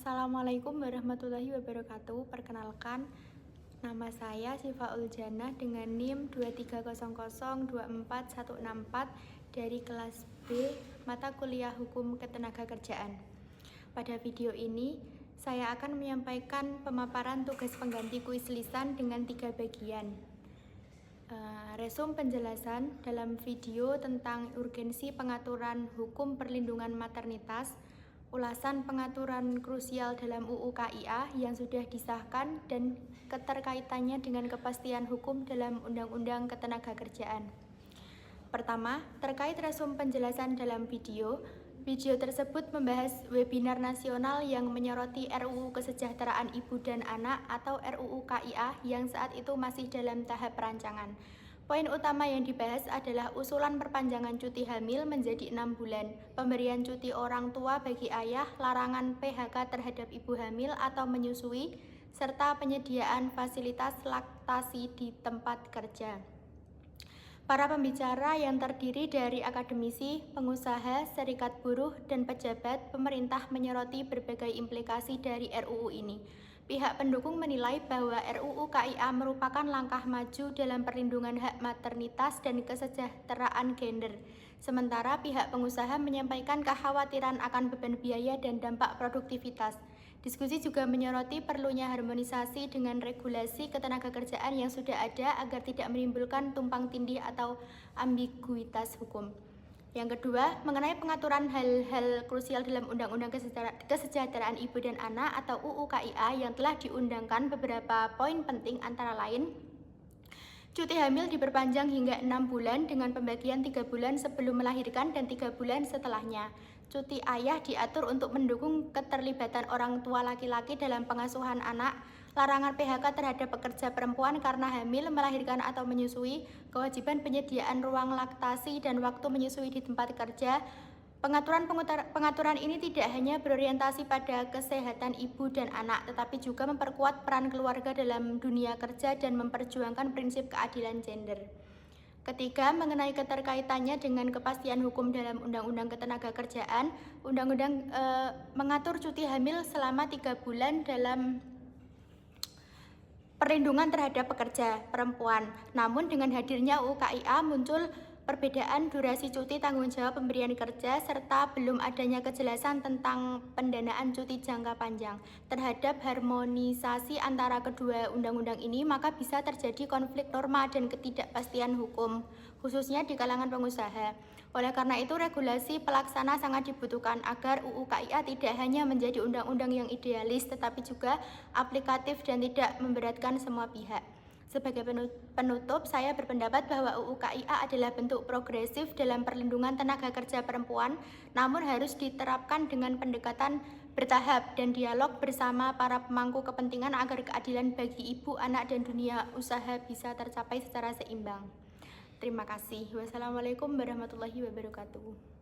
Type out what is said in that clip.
Assalamualaikum warahmatullahi wabarakatuh. Perkenalkan, nama saya Syifa Uljana dengan NIM 230024164 dari kelas B mata kuliah Hukum Ketenagakerjaan. Pada video ini, saya akan menyampaikan pemaparan tugas pengganti kuis lisan dengan 3 bagian. Resum penjelasan dalam video tentang urgensi pengaturan hukum perlindungan maternitas, ulasan pengaturan krusial dalam UU KIA yang sudah disahkan dan keterkaitannya dengan kepastian hukum dalam Undang-Undang Ketenagakerjaan. Pertama, terkait resum penjelasan dalam video tersebut membahas webinar nasional yang menyoroti RUU Kesejahteraan Ibu dan Anak atau RUU KIA yang saat itu masih dalam tahap perancangan. Poin utama yang dibahas adalah usulan perpanjangan cuti hamil menjadi 6 bulan, pemberian cuti orang tua bagi ayah, larangan PHK terhadap ibu hamil atau menyusui, serta penyediaan fasilitas laktasi di tempat kerja. Para pembicara yang terdiri dari akademisi, pengusaha, serikat buruh, dan pejabat pemerintah menyoroti berbagai implikasi dari RUU ini. Pihak pendukung menilai bahwa RUU KIA merupakan langkah maju dalam perlindungan hak maternitas dan kesejahteraan gender. Sementara pihak pengusaha menyampaikan kekhawatiran akan beban biaya dan dampak produktivitas. Diskusi juga menyoroti perlunya harmonisasi dengan regulasi ketenagakerjaan yang sudah ada agar tidak menimbulkan tumpang tindih atau ambiguitas hukum. Yang kedua, mengenai pengaturan hal-hal krusial dalam Undang-Undang Kesejahteraan Ibu dan Anak atau UU KIA yang telah diundangkan beberapa poin penting antara lain, cuti hamil diperpanjang hingga 6 bulan dengan pembagian 3 bulan sebelum melahirkan dan 3 bulan setelahnya. Cuti ayah diatur untuk mendukung keterlibatan orang tua laki-laki dalam pengasuhan anak, larangan PHK terhadap pekerja perempuan karena hamil, melahirkan atau menyusui, kewajiban penyediaan ruang laktasi dan waktu menyusui di tempat kerja. Pengaturan ini tidak hanya berorientasi pada kesehatan ibu dan anak, tetapi juga memperkuat peran keluarga dalam dunia kerja dan memperjuangkan prinsip keadilan gender. Ketiga, mengenai keterkaitannya dengan kepastian hukum dalam Undang-Undang Ketenagakerjaan, Undang-Undang mengatur cuti hamil selama 3 bulan dalam perlindungan terhadap pekerja perempuan. Namun dengan hadirnya UU KIA muncul perbedaan durasi cuti tanggung jawab pemberian kerja serta belum adanya kejelasan tentang pendanaan cuti jangka panjang. Terhadap harmonisasi antara kedua undang-undang ini, maka bisa terjadi konflik norma dan ketidakpastian hukum, khususnya di kalangan pengusaha. Oleh karena itu, regulasi pelaksana sangat dibutuhkan agar UU KIA tidak hanya menjadi undang-undang yang idealis, tetapi juga aplikatif dan tidak memberatkan semua pihak. Sebagai penutup, saya berpendapat bahwa UU KIA adalah bentuk progresif dalam perlindungan tenaga kerja perempuan, namun harus diterapkan dengan pendekatan bertahap dan dialog bersama para pemangku kepentingan agar keadilan bagi ibu, anak, dan dunia usaha bisa tercapai secara seimbang. Terima kasih. Wassalamualaikum warahmatullahi wabarakatuh.